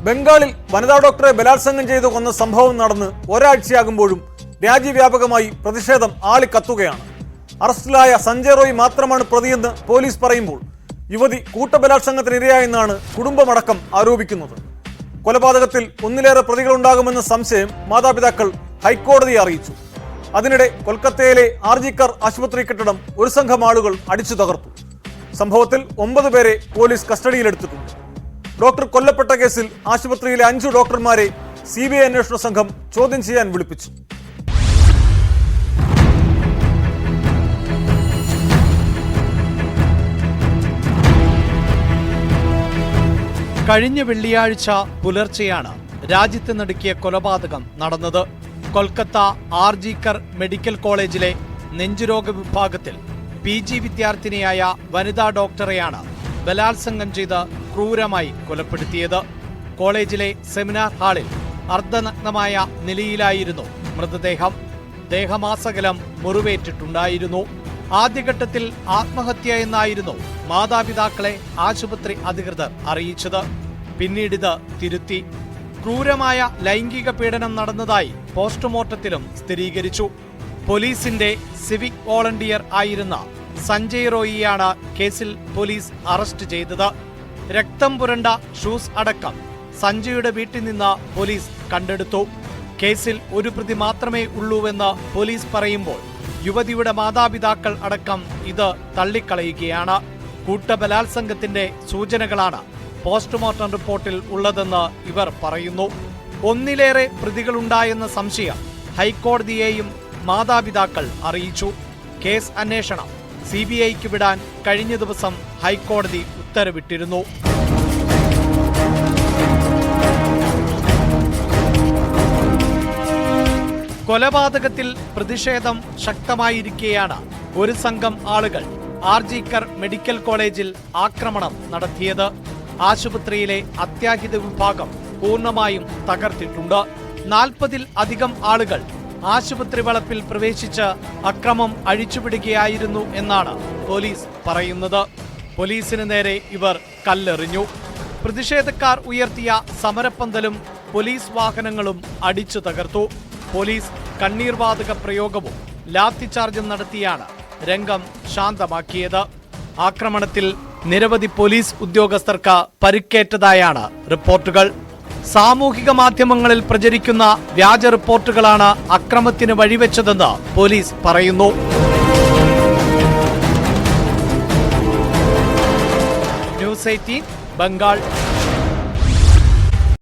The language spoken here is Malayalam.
ബംഗാളിൽ വനിതാ ഡോക്ടറെ ബലാത്സംഗം ചെയ്ത് കൊന്ന സംഭവം നടന്ന് ഒരാഴ്ചയാകുമ്പോഴും രാജ്യവ്യാപകമായി പ്രതിഷേധം ആളിക്കത്തുകയാണ്. അറസ്റ്റിലായ സഞ്ജയ് റോയ് മാത്രമാണ് പ്രതിയെന്ന് പോലീസ് പറയുമ്പോൾ യുവതി കൂട്ടബലാത്സംഗത്തിനിരയായെന്നാണ് കുടുംബമടക്കം ആരോപിക്കുന്നത്. കൊലപാതകത്തിൽ ഒന്നിലേറെ പ്രതികളുണ്ടാകുമെന്ന സംശയം മാതാപിതാക്കൾ ഹൈക്കോടതിയെ അറിയിച്ചു. അതിനിടെ കൊൽക്കത്തയിലെ ആർജിക്കർ ആശുപത്രി കെട്ടിടം ഒരു സംഘം ആളുകൾ അടിച്ചു തകർത്തു. സംഭവത്തിൽ 9 പേരെ പോലീസ് കസ്റ്റഡിയിലെടുത്തിട്ടുണ്ട്. ഡോക്ടർ കൊല്ലപ്പെട്ട കേസിൽ ആശുപത്രിയിലെ 5 ഡോക്ടർമാരെ CBI അന്വേഷണ സംഘം ചോദ്യം ചെയ്യാൻ വിളിപ്പിച്ചു. കഴിഞ്ഞ വെള്ളിയാഴ്ച പുലർച്ചെയാണ് രാജ്യത്ത് നടുക്കിയ കൊലപാതകം നടന്നത്. കൊൽക്കത്ത ആർജിക്കർ മെഡിക്കൽ കോളേജിലെ നെഞ്ചുരോഗ വിഭാഗത്തിൽ PG വിദ്യാർത്ഥിനിയായ വനിതാ ഡോക്ടറെയാണ് ബലാത്സംഗം ചെയ്ത് ക്രൂരമായി കൊലപ്പെടുത്തിയത്. കോളേജിലെ സെമിനാർ ഹാളിൽ അർദ്ധനഗ്നമായ നിലയിലായിരുന്നു മൃതദേഹം. ദേഹമാസകലം മുറിവേറ്റിട്ടുണ്ടായിരുന്നു. ആദ്യഘട്ടത്തിൽ ആത്മഹത്യ എന്നായിരുന്നു മാതാപിതാക്കളെ ആശുപത്രി അധികൃതർ അറിയിച്ചത്. പിന്നീടിത് തിരുത്തി. ക്രൂരമായ ലൈംഗിക പീഡനം നടന്നതായി പോസ്റ്റ്മോർട്ടത്തിലും സ്ഥിരീകരിച്ചു. പോലീസിന്റെ സിവിക് വോളണ്ടിയർ ആയിരുന്ന സഞ്ജയ് റോയിയാണ് കേസിൽ പോലീസ് അറസ്റ്റ് ചെയ്തത്. രക്തം പുരണ്ട ഷൂസ് അടക്കം സഞ്ജയുടെ വീട്ടിൽ നിന്ന് പോലീസ് കണ്ടെടുത്തു. കേസിൽ ഒരു പ്രതി മാത്രമേ ഉള്ളൂവെന്ന് പോലീസ് പറയുമ്പോൾ യുവതിയുടെ മാതാപിതാക്കൾ അടക്കം ഇത് തള്ളിക്കളയുകയാണ്. കൂട്ടബലാത്സംഗത്തിന്റെ സൂചനകളാണ് പോസ്റ്റ്മോർട്ടം റിപ്പോർട്ടിൽ ഉള്ളതെന്ന് ഇവർ പറയുന്നു. ഒന്നിലേറെ പ്രതികളുണ്ടായെന്ന സംശയം ഹൈക്കോടതിയെയും മാതാപിതാക്കൾ അറിയിച്ചു. കേസ് അന്വേഷണം CBIക്ക് വിടാൻ കഴിഞ്ഞ ദിവസം ഹൈക്കോടതി ഉത്തരവിട്ടിരുന്നു. കൊലപാതകത്തിൽ പ്രതിഷേധം ശക്തമായിരിക്കെയാണ് ഒരു സംഘം ആളുകൾ ആർജിക്കർ മെഡിക്കൽ കോളേജിൽ ആക്രമണം നടത്തിയത്. ആശുപത്രിയിലെ അത്യാഹിത വിഭാഗം പൂർണ്ണമായും തകർത്തിട്ടുണ്ട്. 40-ൽ അധികം ആളുകൾ ആശുപത്രി വളപ്പിൽ പ്രവേശിച്ച് അക്രമം അഴിച്ചുവിടുകയായിരുന്നു എന്നാണ് പോലീസ് പറയുന്നത്. പോലീസിന് നേരെ ഇവർ കല്ലെറിഞ്ഞു. പ്രതിഷേധക്കാർ ഉയർത്തിയ സമരപ്പന്തലും പോലീസ് വാഹനങ്ങളും അടിച്ചു തകർത്തു. പോലീസ് കണ്ണീർവാതക പ്രയോഗവും ലാത്തിചാർജും നടത്തിയാണ് രംഗം ശാന്തമാക്കിയത്. ആക്രമണത്തിൽ നിരവധി പോലീസ് ഉദ്യോഗസ്ഥർക്ക് പരിക്കേറ്റതായാണ് റിപ്പോർട്ടുകൾ. സാമൂഹിക മാധ്യമങ്ങളിൽ പ്രചരിക്കുന്ന വ്യാജ റിപ്പോർട്ടുകളാണ് അക്രമത്തിന് വഴിവെച്ചതെന്ന് പോലീസ് പറയുന്നു. ന്യൂസ് 18 ബംഗാൾ.